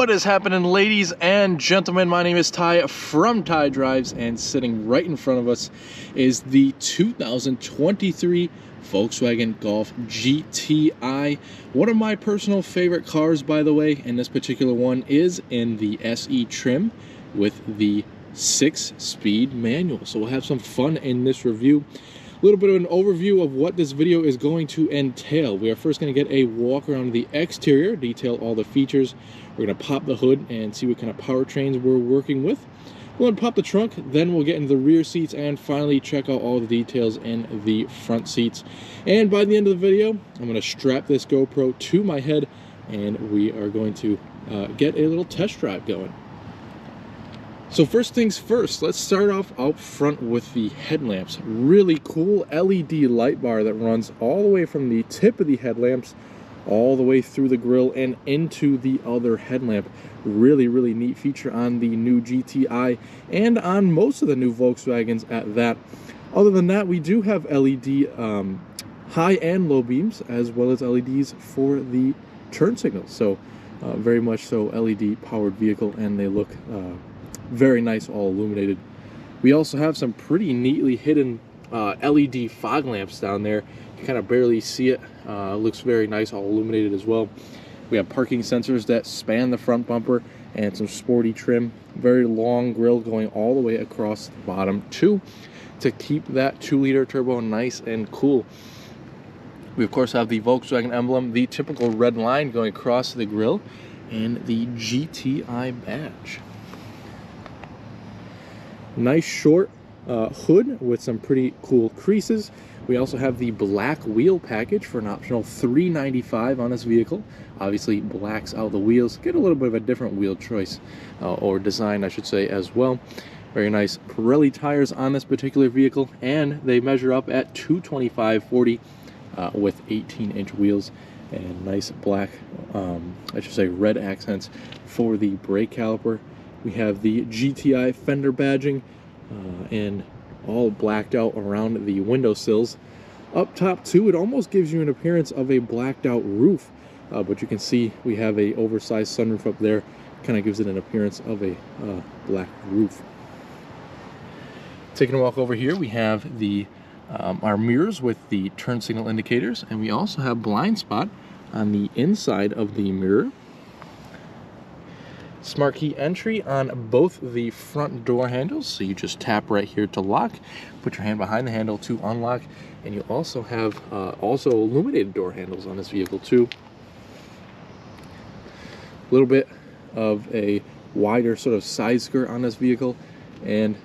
What is happening, ladies and gentlemen? My name is Ty from Ty Drives, and sitting right in front of us is the 2023 Volkswagen Golf GTI. One of my personal favorite cars, by the way, and this particular one is in the SE trim with the 6-speed manual. So we'll have some fun in this review. A little bit of an overview of what this video is going to entail. We are first going to get a walk around the exterior, detail all the features. We're going to pop the hood and see what kind of powertrains we're working with. We'll pop the trunk, then we'll get into the rear seats and finally check out all the details in the front seats. And by the end of the video, I'm going to strap this GoPro to my head and we are going to get a little test drive going. So first things first, let's start off out front with the headlamps. Really cool LED light bar that runs all the way from the tip of the headlamps all the way through the grille and into the other headlamp. Really neat feature on the new GTI and on most of the new Volkswagens at that. Other than that, we do have LED high and low beams, as well as LEDs for the turn signals. So very much so LED powered vehicle, and they look very nice, all illuminated. We also have some pretty neatly hidden LED fog lamps down there. You kind of barely see it. Looks very nice, all illuminated as well. We have parking sensors that span the front bumper and some sporty trim. Very long grille going all the way across the bottom too, to keep that 2-liter turbo nice and cool. We of course have the Volkswagen emblem, the typical red line going across the grille, and the GTI badge. Nice short hood with some pretty cool creases. We also have the black wheel package for an optional $395 on this vehicle. Obviously blacks out the wheels. Get a little bit of a different wheel choice, or design I should say, as well. Very nice Pirelli tires on this particular vehicle, and they measure up at 225/40 with 18-inch wheels, and nice black, I should say red accents for the brake caliper. We have the GTI fender badging and all blacked out around the windowsills. Up top too, it almost gives you an appearance of a blacked out roof, but you can see we have a oversized sunroof up there. Kind of gives it an appearance of a black roof. Taking a walk over here, we have the our mirrors with the turn signal indicators, and we also have blind spot on the inside of the mirror. Smart key entry on both the front door handles, so you just tap right here to lock, put your hand behind the handle to unlock, and you also have also illuminated door handles on this vehicle too. A little bit of a wider sort of side skirt on this vehicle, and you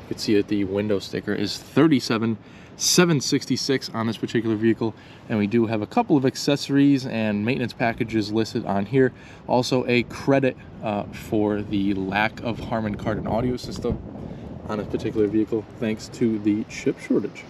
can see that the window sticker is 37,766 on this particular vehicle, and we do have a couple of accessories and maintenance packages listed on here. Also a credit for the lack of Harman Kardon audio system on this particular vehicle, thanks to the chip shortage.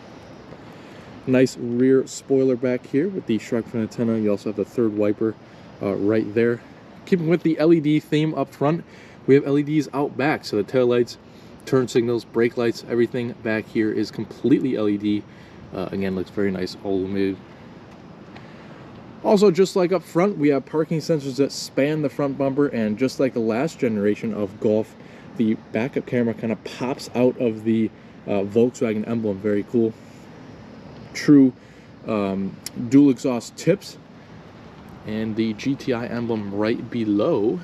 Nice rear spoiler back here with the shark fin antenna. You also have the third wiper right there. Keeping with the LED theme up front, we have LEDs out back, so the tail lights, turn signals, brake lights, everything back here is completely LED. Again, looks very nice, all illuminated. Also, just like up front, we have parking sensors that span the front bumper, and just like the last generation of Golf, the backup camera kind of pops out of the Volkswagen emblem. Very cool. True dual exhaust tips, and the GTI emblem right below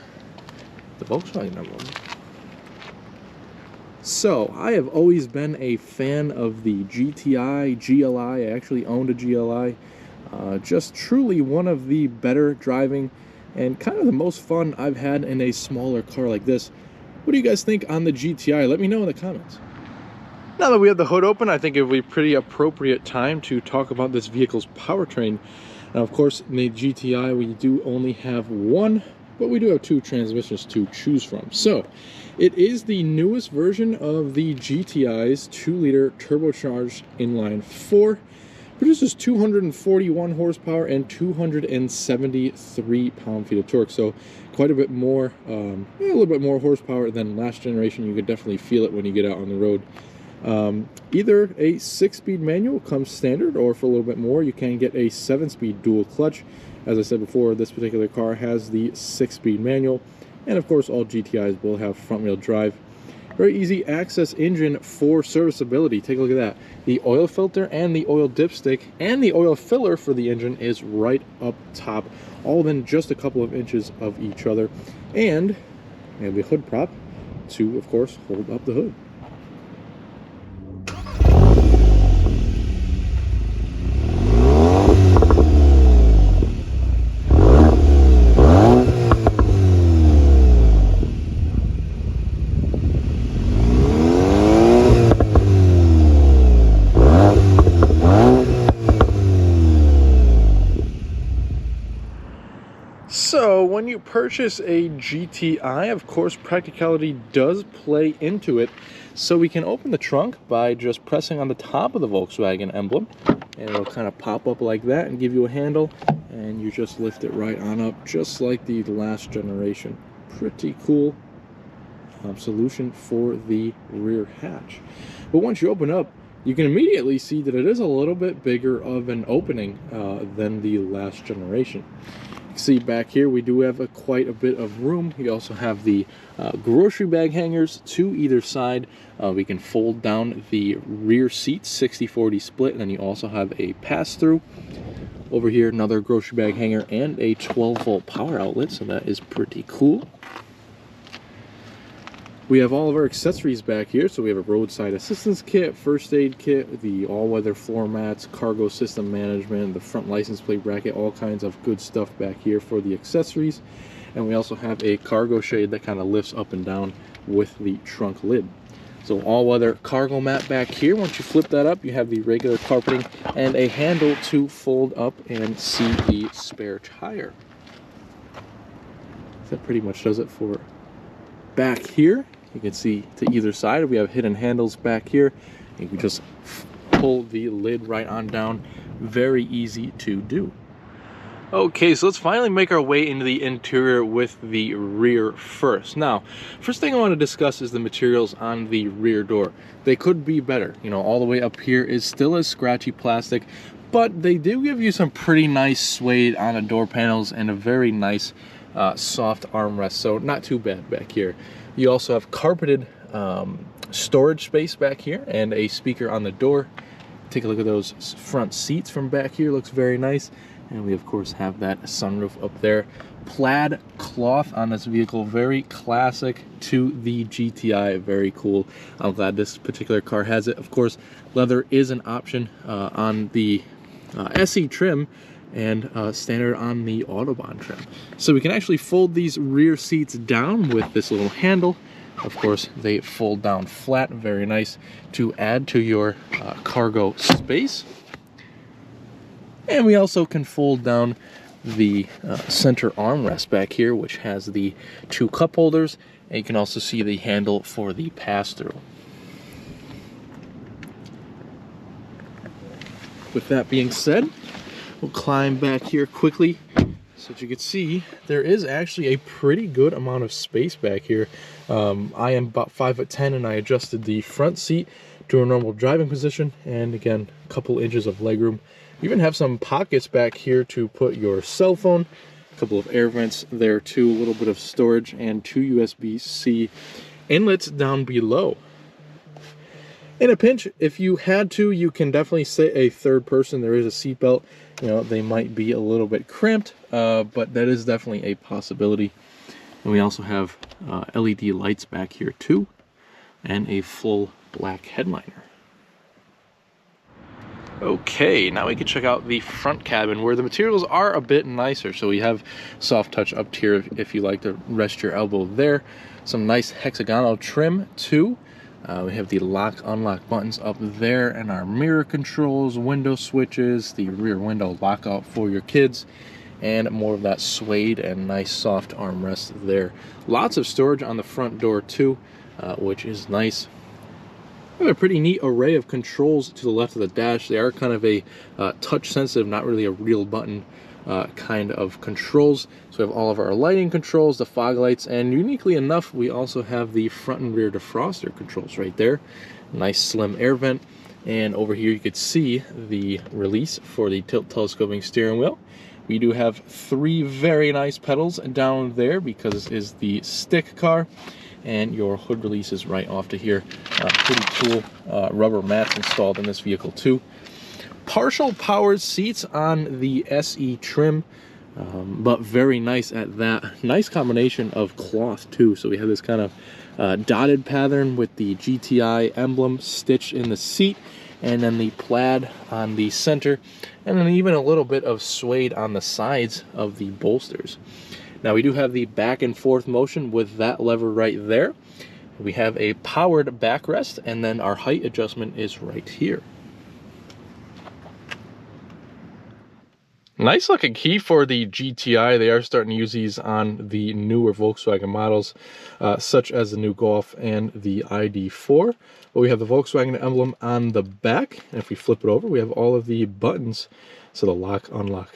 the Volkswagen emblem. So, I have always been a fan of the GTI, GLI. I actually owned a GLI. Just truly one of the better driving and kind of the most fun I've had in a smaller car like this. What do you guys think on the GTI? Let me know in the comments. Now that we have the hood open, I think it would be a pretty appropriate time to talk about this vehicle's powertrain. Now, of course, in the GTI, we do only have one, but we do have 2 transmissions to choose from. So, it is the newest version of the GTI's 2-liter turbocharged inline 4. Produces 241 horsepower and 273 pound-feet of torque. So, quite a bit more, a little bit more horsepower than last generation. You could definitely feel it when you get out on the road. Either a 6-speed manual comes standard, or for a little bit more, you can get a 7-speed dual clutch. As I said before, this particular car has the 6-speed manual, and of course all GTIs will have front-wheel drive. Very easy access engine for serviceability. Take a look at that. The oil filter and the oil dipstick and the oil filler for the engine is right up top, all within just a couple of inches of each other. And we have a hood prop to, of course, hold up the hood. So when you purchase a GTI, of course, practicality does play into it. So we can open the trunk by just pressing on the top of the Volkswagen emblem, and it'll kind of pop up like that and give you a handle, and you just lift it right on up, just like the last generation. Pretty cool solution for the rear hatch. But once you open up, you can immediately see that it is a little bit bigger of an opening than the last generation. See back here we do have quite a bit of room. We also have the grocery bag hangers to either side. We can fold down the rear seats, 60-40 split, and then you also have a pass-through. Over here another grocery bag hanger and a 12-volt power outlet, so that is pretty cool. We have all of our accessories back here. So we have a roadside assistance kit, first aid kit, the all-weather floor mats, cargo system management, the front license plate bracket, all kinds of good stuff back here for the accessories. And we also have a cargo shade that kind of lifts up and down with the trunk lid. So all-weather cargo mat back here. Once you flip that up, you have the regular carpeting and a handle to fold up and see the spare tire. That pretty much does it for back here. You can see to either side we have hidden handles back here. You can just pull the lid right on down. Very easy to do. Okay, so let's finally make our way into the interior with the rear first. Now, first thing I want to discuss is the materials on the rear door. They could be better. You know, all the way up here is still a scratchy plastic, but they do give you some pretty nice suede on the door panels and a very nice soft armrest, so not too bad back here. You also have carpeted storage space back here and a speaker on the door. Take a look at those front seats from back here, looks very nice. And we of course have that sunroof up there. Plaid cloth on this vehicle, very classic to the GTI, very cool. I'm glad this particular car has it. Of course, leather is an option on the SE trim, and standard on the Autobahn trim. So we can actually fold these rear seats down with this little handle. Of course, they fold down flat, very nice to add to your cargo space. And we also can fold down the center armrest back here, which has the 2 cup holders, and you can also see the handle for the pass-through. With that being said, we'll climb back here quickly. So as you can see, there is actually a pretty good amount of space back here. I am about 5'10", and I adjusted the front seat to a normal driving position, and again, a couple inches of legroom. You even have some pockets back here to put your cell phone, a couple of air vents there too, a little bit of storage, and 2 USB-C inlets down below. In a pinch, if you had to, you can definitely sit a third person. There is a seatbelt. You know, they might be a little bit cramped, but that is definitely a possibility. And we also have LED lights back here too, and a full black headliner. Okay, now we can check out the front cabin where the materials are a bit nicer. So we have soft touch up here if you like to rest your elbow there. Some nice hexagonal trim too. We have the lock unlock buttons up there, and our mirror controls, window switches, the rear window lockout for your kids, and more of that suede and nice soft armrest there. Lots of storage on the front door too, which is nice. We have a pretty neat array of controls to the left of the dash. They are kind of a touch sensitive, not really a real button kind of controls. So we have all of our lighting controls, the fog lights, and uniquely enough, we also have the front and rear defroster controls right there. Nice slim air vent. And over here you could see the release for the tilt telescoping steering wheel. We do have 3 very nice pedals down there because this is the stick car, and your hood release is right off to here. Pretty cool rubber mats installed in this vehicle too. Partial powered seats on the SE trim, but very nice at that. Nice combination of cloth too. So we have this kind of dotted pattern with the GTI emblem stitched in the seat, and then the plaid on the center, and then even a little bit of suede on the sides of the bolsters. Now we do have the back and forth motion with that lever right there. We have a powered backrest, and then our height adjustment is right here. Nice looking key for the GTI. They are starting to use these on the newer Volkswagen models, such as the new Golf and the ID4. But we have the Volkswagen emblem on the back, and if we flip it over, we have all of the buttons. So the lock, unlock,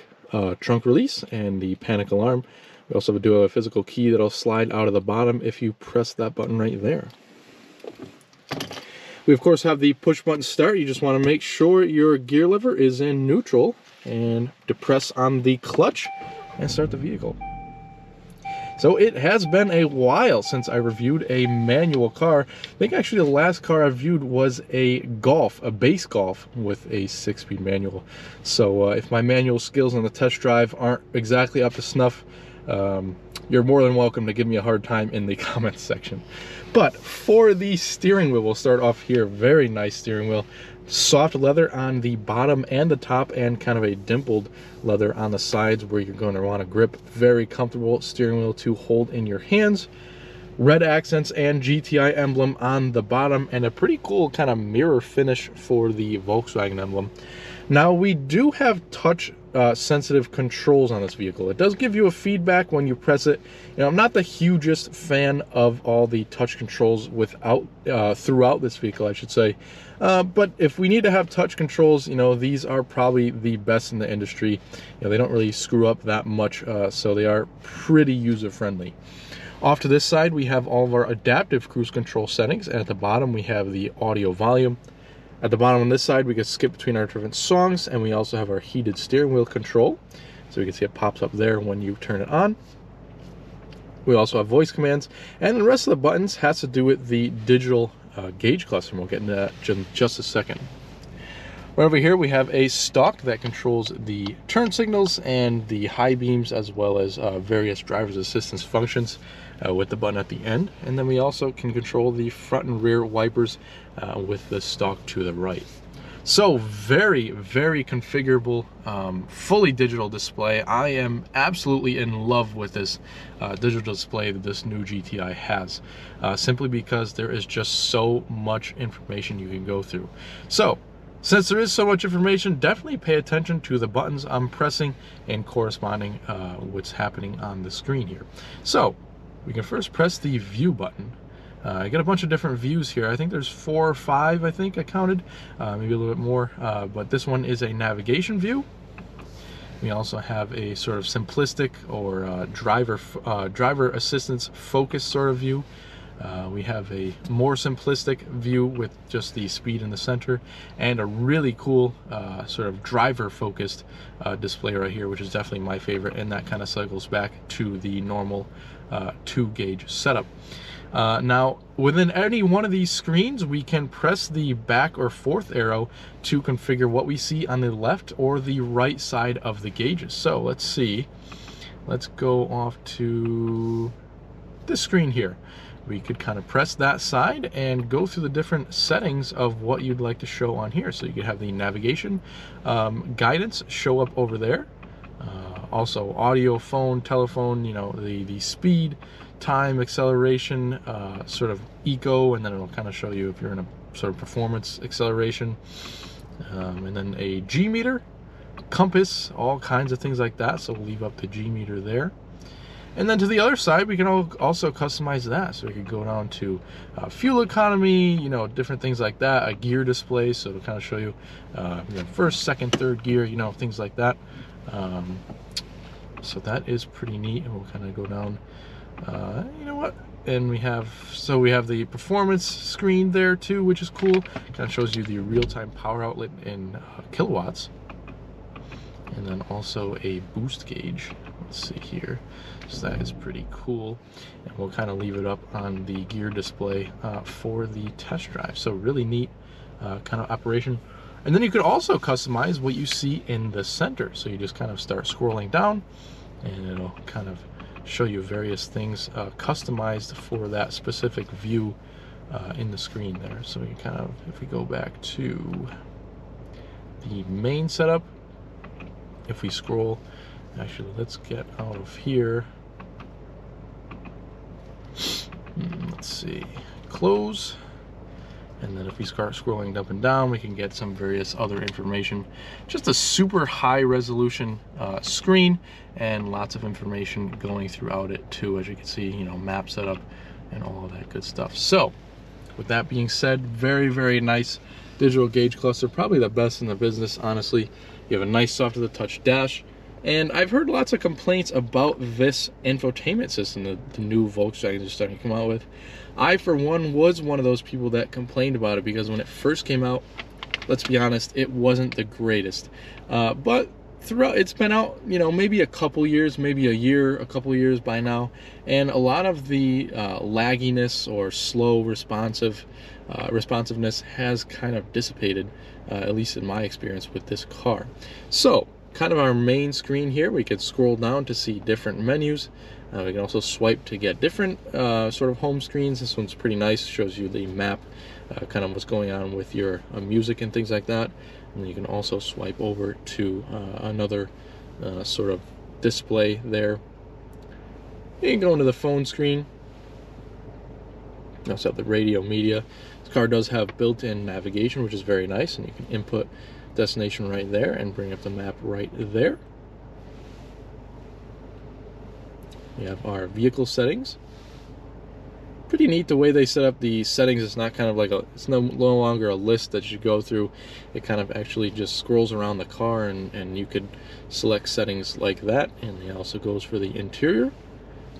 trunk release, and the panic alarm. We also do have a physical key that'll slide out of the bottom if you press that button right there. We of course have the push button start. You just want to make sure your gear lever is in neutral and depress on the clutch and start the vehicle. So it has been a while since I reviewed a manual car. I think actually the last car I reviewed was a Golf, a base Golf with a 6-speed manual. So if my manual skills on the test drive aren't exactly up to snuff, you're more than welcome to give me a hard time in the comments section. But for the steering wheel, we'll start off here. Very nice steering wheel. Soft leather on the bottom and the top, and kind of a dimpled leather on the sides where you're going to want to grip. Very comfortable steering wheel to hold in your hands. Red accents and GTI emblem on the bottom, and a pretty cool kind of mirror finish for the Volkswagen emblem. Now we do have touch sensitive controls on this vehicle. It does give you a feedback when you press it. You know, I'm not the hugest fan of all the touch controls throughout this vehicle, I should say. But if we need to have touch controls, you know, these are probably the best in the industry. You know, they don't really screw up that much, so they are pretty user-friendly. Off to this side, we have all of our adaptive cruise control settings, and at the bottom we have the audio volume. At the bottom on this side, we can skip between our different songs, and we also have our heated steering wheel control. So you can see it pops up there when you turn it on. We also have voice commands, and the rest of the buttons has to do with the digital gauge cluster. We'll get into that in just a second. Right over here, we have a stalk that controls the turn signals and the high beams, as well as various driver's assistance functions with the button at the end. And then we also can control the front and rear wipers with the stalk to the right. So very, very configurable, fully digital display. I am absolutely in love with this digital display that this new GTI has, simply because there is just so much information you can go through. So since there is so much information, definitely pay attention to the buttons I'm pressing and corresponding what's happening on the screen here. So we can first press the view button. I got a bunch of different views here. I think there's 4 or 5, I think I counted, maybe a little bit more, but this one is a navigation view. We also have a sort of simplistic or driver assistance focus sort of view. We have a more simplistic view with just the speed in the center, and a really cool sort of driver focused display right here, which is definitely my favorite, and that kind of cycles back to the normal 2-gauge setup. Now within any one of these screens, we can press the back or forth arrow to configure what we see on the left or the right side of the gauges. So let's see, let's go off to this screen here. We could kind of press that side and go through the different settings of what you'd like to show on here. So you could have the navigation guidance show up over there. Also audio, phone, telephone, you know, the speed, time, acceleration, sort of eco, and then it'll kind of show you if you're in a sort of performance acceleration. And then a G meter, compass, all kinds of things like that. So we'll leave up the G meter there. And then to the other side, we can also customize that. So we could go down to fuel economy, you know, different things like that. A gear display, so it'll kind of show you, first, second, third gear, you know, things like that. So that is pretty neat. And we'll kind of go down, you know what? And we have the performance screen there too, which is cool. Kind of shows you the real-time power outlet in kilowatts. and then also a boost gauge. Let's see here. So that is pretty cool, and we'll kind of leave it up on the gear display for the test drive. So really neat kind of operation. And then you could also customize what you see in the center. So you just kind of start scrolling down, and it'll kind of show you various things customized for that specific view in the screen there. So you kind of, if we go back to the main setup, if we scroll, actually let's get out of here. Let's see, close. And then if we start scrolling up and down, we can get some various other information. Just a super high resolution screen, and lots of information going throughout it too, as you can see, you know, map setup and all of that good stuff. So with that being said, very, very nice digital gauge cluster, probably the best in the business, honestly. You have a nice soft to the touch dash, and I've heard lots of complaints about this infotainment system that the new Volkswagen is starting to come out with. I, for one, was one of those people that complained about it, because when it first came out, let's be honest, it wasn't the greatest. But throughout, it's been out, you know, maybe a couple years, maybe a year, a couple years by now, and a lot of the lagginess or slow responsiveness has kind of dissipated, at least in my experience with this car. So kind of our main screen here, we could scroll down to see different menus. We can also swipe to get different sort of home screens. This one's pretty nice, shows you the map, kind of what's going on with your music and things like that. And you can also swipe over to another sort of display there. You can go into the phone screen. You also have the radio media. This car does have built-in navigation, which is very nice, and you can input destination right there and bring up the map right there. We have our vehicle settings. Pretty neat the way they set up the settings. It's not kind of like it's no longer a list that you go through. It kind of actually just scrolls around the car, and you could select settings like that. And it also goes for the interior.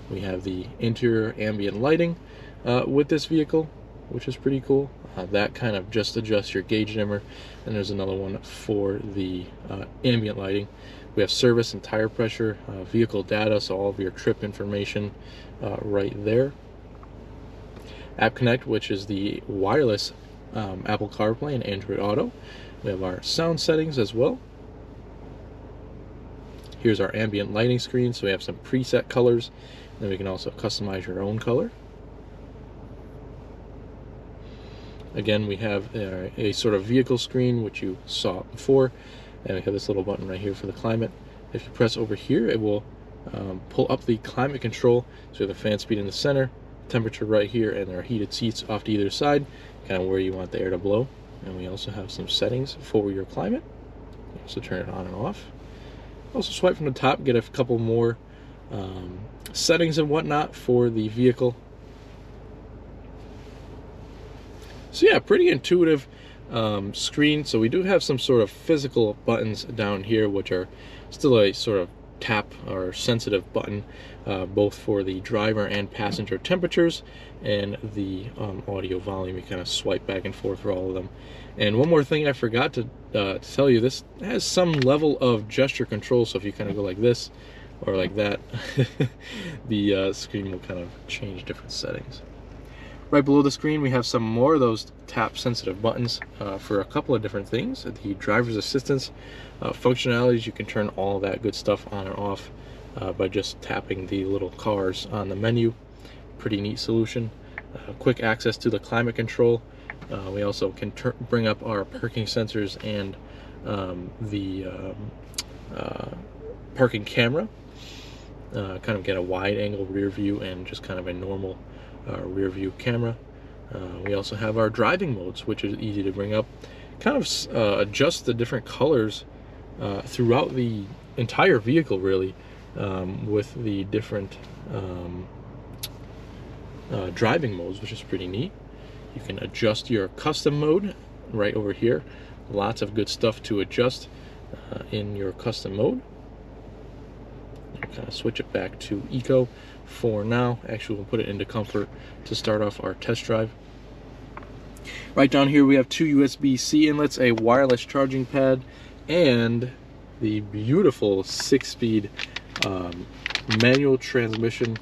We have the interior ambient lighting with this vehicle, which is pretty cool. That kind of just adjusts your gauge dimmer. And there's another one for the ambient lighting. We have service and tire pressure, vehicle data, so all of your trip information right there. App Connect, which is the wireless Apple CarPlay and Android Auto. We have our sound settings as well. Here's our ambient lighting screen, so we have some preset colors. Then we can also customize your own color. Again, we have a sort of vehicle screen, which you saw before. And we have this little button right here for the climate. If you press over here, it will pull up the climate control. So we have the fan speed in the center, temperature right here, and there are heated seats off to either side, kind of where you want the air to blow. And we also have some settings for your climate. You also turn it on and off. Also swipe from the top, get a couple more settings and whatnot for the vehicle. So yeah, pretty intuitive screen. So we do have some sort of physical buttons down here, which are still a sort of tap or sensitive button, both for the driver and passenger temperatures, and the audio volume. You kind of swipe back and forth for all of them. And one more thing I forgot to tell you, this has some level of gesture control. So if you kind of go like this or like that, the screen will kind of change different settings. Right below the screen, we have some more of those tap-sensitive buttons for a couple of different things. The driver's assistance functionalities, you can turn all that good stuff on or off by just tapping the little cars on the menu. Pretty neat solution. Quick access to the climate control. We also can bring up our parking sensors and the parking camera. Kind of get a wide-angle rear view and just kind of a normal rear view camera. We also have our driving modes, which is easy to bring up. Kind of adjust the different colors throughout the entire vehicle, really, with the different driving modes, which is pretty neat. You can adjust your custom mode right over here. Lots of good stuff to adjust in your custom mode. Kind of switch it back to eco for now. Actually, we'll put it into comfort to start off our test drive. Right down here we have two USB-C inlets, a wireless charging pad, and the beautiful 6-speed manual transmission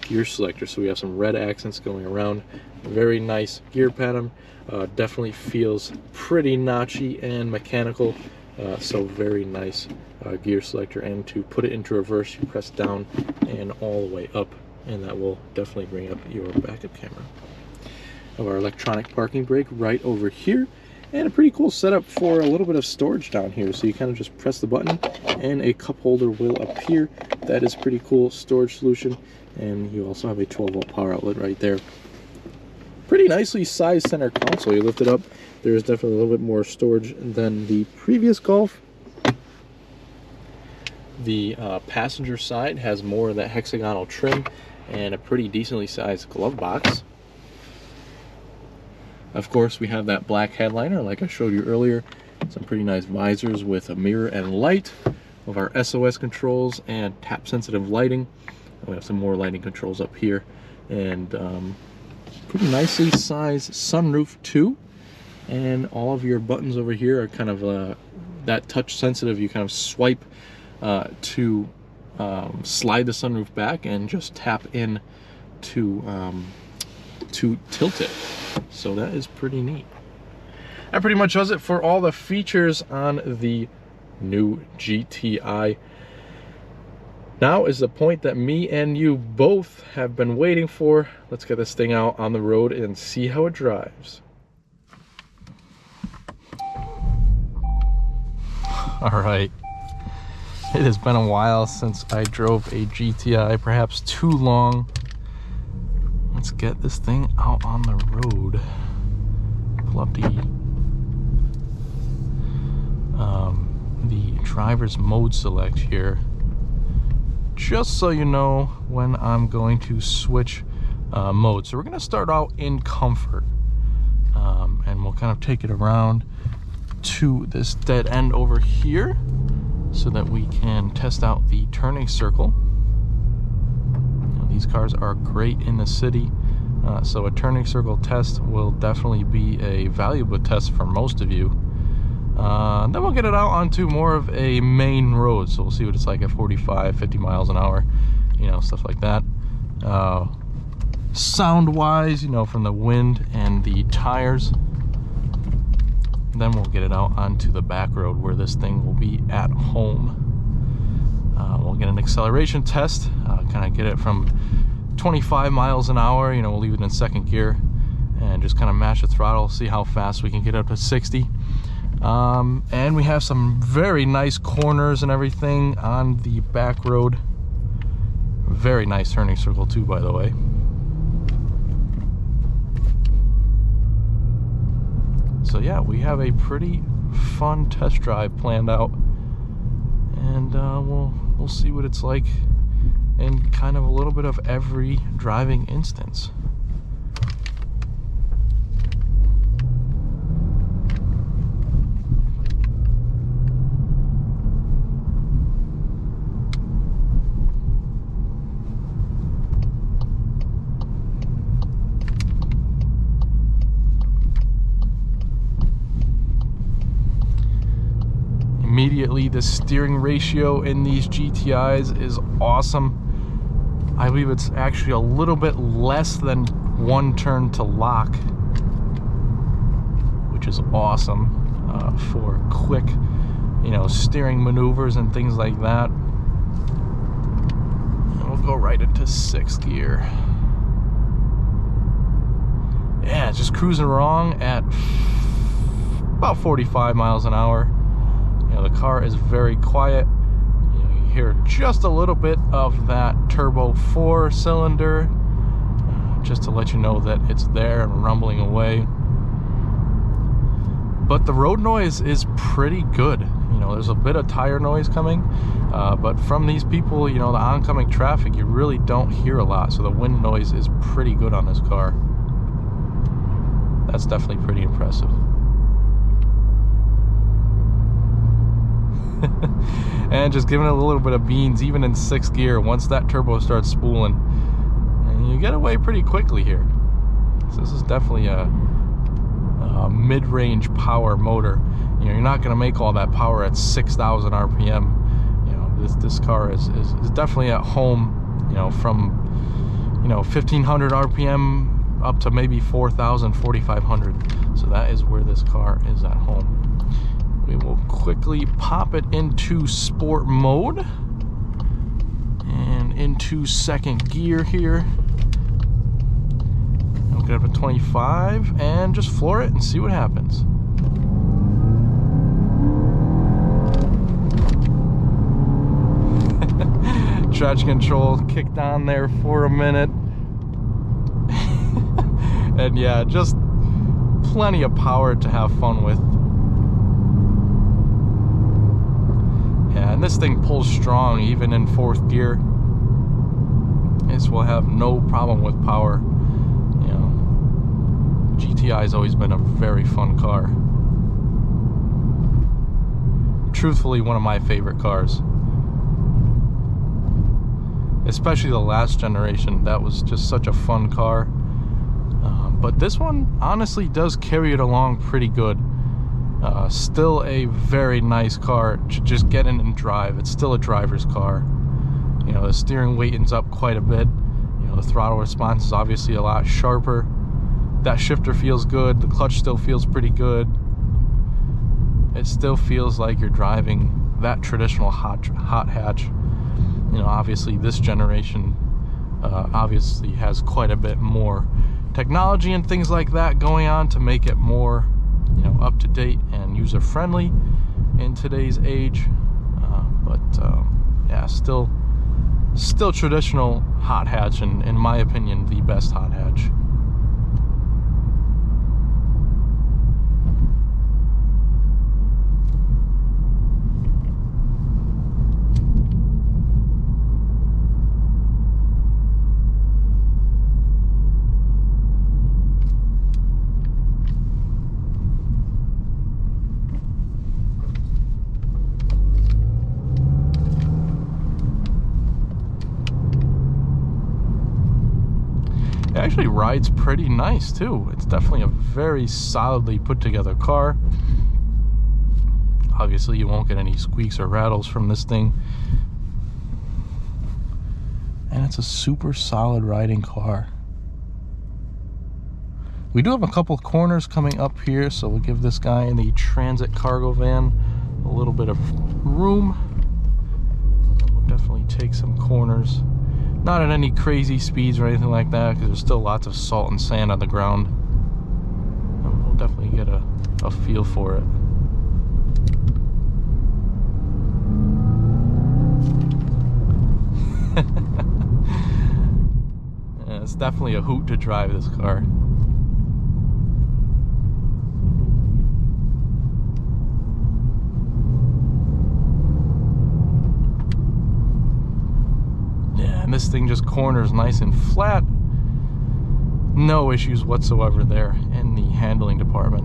gear selector. So we have some red accents going around. Very nice gear pattern. Definitely feels pretty notchy and mechanical. So very nice gear selector. And to put it into reverse, you press down and all the way up, and that will definitely bring up your backup camera. Of our electronic parking brake right over here, and a pretty cool setup for a little bit of storage down here. So you kind of just press the button and a cup holder will appear. That is pretty cool storage solution. And you also have a 12-volt power outlet right there. Pretty nicely sized center console. You lift it up, there's definitely a little bit more storage than the previous Golf. The passenger side has more of that hexagonal trim and a pretty decently sized glove box. Of course, we have that black headliner like I showed you earlier. Some pretty nice visors with a mirror and light. Of our SOS controls and tap sensitive lighting. We have some more lighting controls up here, and pretty nicely sized sunroof too. And all of your buttons over here are kind of that touch sensitive. You kind of swipe to slide the sunroof back and just tap in to tilt it. So that is pretty neat. That pretty much does it for all the features on the new GTI. Now is the point that me and you both have been waiting for. Let's get this thing out on the road and see how it drives. All right. It has been a while since I drove a GTI, perhaps too long. Let's get this thing out on the road. Pull up the driver's mode select here, just so you know when I'm going to switch mode. So we're going to start out in comfort, and we'll kind of take it around to this dead end over here so that we can test out the turning circle. Now, these cars are great in the city, so a turning circle test will definitely be a valuable test for most of you. Then we'll get it out onto more of a main road, so we'll see what it's like at 45, 50 miles an hour, you know, stuff like that. Sound wise, you know, from the wind and the tires. Then we'll get it out onto the back road where this thing will be at home. We'll get an acceleration test, kind of get it from 25 miles an hour, you know, we'll leave it in second gear and just kind of mash the throttle, see how fast we can get up to 60. And we have some very nice corners and everything on the back road. Very nice turning circle too, by the way. So yeah, we have a pretty fun test drive planned out, and we'll see what it's like in kind of a little bit of every driving instance. Immediately, the steering ratio in these GTIs is awesome. I believe it's actually a little bit less than one turn to lock, which is awesome for quick, you know, steering maneuvers and things like that. And we'll go right into sixth gear. Yeah, just cruising along at about 45 miles an hour. You know, the car is very quiet. You know, you hear just a little bit of that turbo 4-cylinder, just to let you know that it's there and rumbling away. But the road noise is pretty good. You know, there's a bit of tire noise coming, but from these people, you know, the oncoming traffic, you really don't hear a lot. So the wind noise is pretty good on this car. That's definitely pretty impressive. And just giving it a little bit of beans, even in sixth gear, once that turbo starts spooling, and you get away pretty quickly here. So this is definitely a mid-range power motor. You know, you're not going to make all that power at 6,000 RPM. You know, this car is definitely at home, you know, from, you know, 1,500 RPM up to maybe 4,000, 4,500. So that is where this car is at home. We will quickly pop it into sport mode and into second gear here. I'll get up to 25 and just floor it and see what happens. Traction control kicked on there for a minute. And yeah, just plenty of power to have fun with. Yeah, and this thing pulls strong even in fourth gear. This will have no problem with power. You know, GTI has always been a very fun car. Truthfully, one of my favorite cars. Especially the last generation. That was just such a fun car. But this one honestly does carry it along pretty good. Still a very nice car to just get in and drive. It's still a driver's car. You know, the steering weightens up quite a bit. You know, the throttle response is obviously a lot sharper. That shifter feels good. The clutch still feels pretty good. It still feels like you're driving that traditional hot hatch. You know, obviously this generation obviously has quite a bit more technology and things like that going on to make it more, you know, up to date and user friendly in today's age. Yeah, still traditional hot hatch, and in my opinion, the best hot hatch. It actually rides pretty nice too. It's definitely a very solidly put together car. Obviously you won't get any squeaks or rattles from this thing. And it's a super solid riding car. We do have a couple corners coming up here, so we'll give this guy in the Transit cargo van a little bit of room. We'll definitely take some corners. Not at any crazy speeds or anything like that, because there's still lots of salt and sand on the ground. And we'll definitely get a feel for it. Yeah, it's definitely a hoot to drive this car. And this thing just corners nice and flat. No issues whatsoever there in the handling department.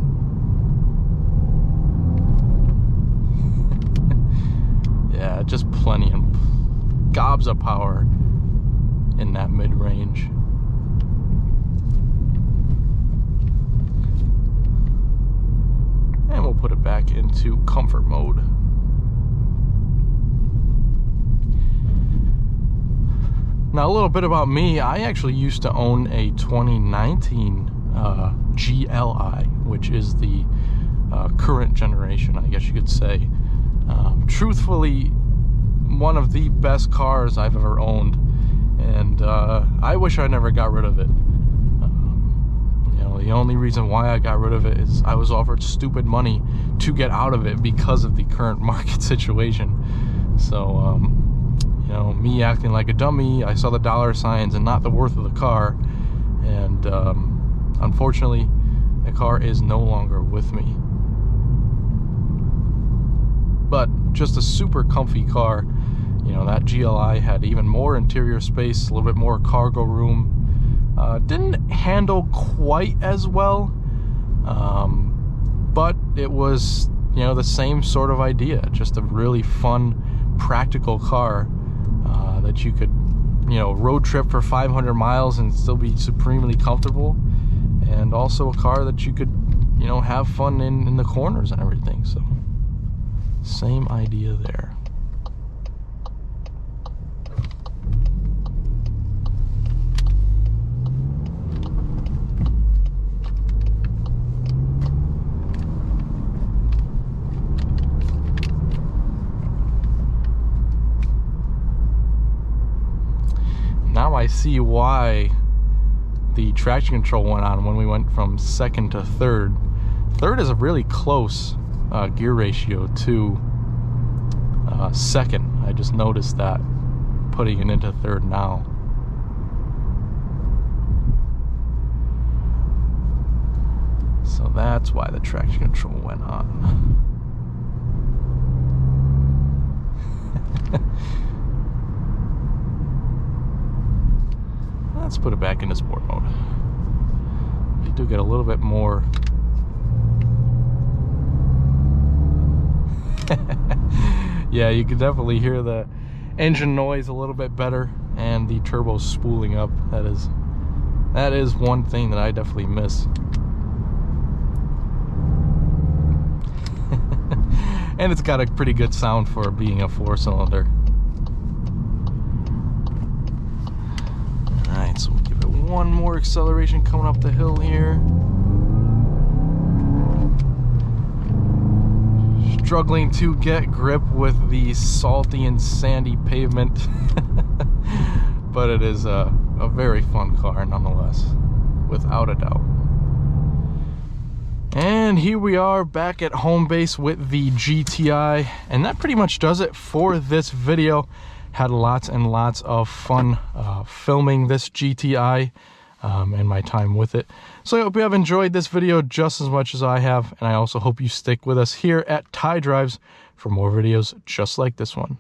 Yeah, just plenty and gobs of power in that mid-range. And we'll put it back into comfort mode. Now, a little bit about me. I actually used to own a 2019 GLI, which is the current generation, I guess you could say. Truthfully, one of the best cars I've ever owned, and I wish I never got rid of it. You know, the only reason why I got rid of it is I was offered stupid money to get out of it because of the current market situation. So, you know, me acting like a dummy, I saw the dollar signs and not the worth of the car, and unfortunately the car is no longer with me. But just a super comfy car. You know, that GLI had even more interior space, a little bit more cargo room. Didn't handle quite as well, but it was, you know, the same sort of idea. Just a really fun, practical car that you could, you know, road trip for 500 miles and still be supremely comfortable, and also a car that you could, you know, have fun in the corners and everything. So Same idea there. Now I see why the traction control went on when we went from second to third. Third is a really close gear ratio to second. I just noticed that putting it into third now. So that's why the traction control went on. Let's put it back into sport mode. You do get a little bit more. Yeah, you can definitely hear the engine noise a little bit better, and the turbo spooling up. That is one thing that I definitely miss. And it's got a pretty good sound for being a 4-cylinder. Alright, so we'll give it one more acceleration coming up the hill here. Struggling to get grip with the salty and sandy pavement. But it is a very fun car nonetheless, without a doubt. And here we are back at home base with the GTI, and that pretty much does it for this video. Had lots and lots of fun filming this GTI and my time with it. So I hope you have enjoyed this video just as much as I have, and I also hope you stick with us here at Ty Drives for more videos just like this one.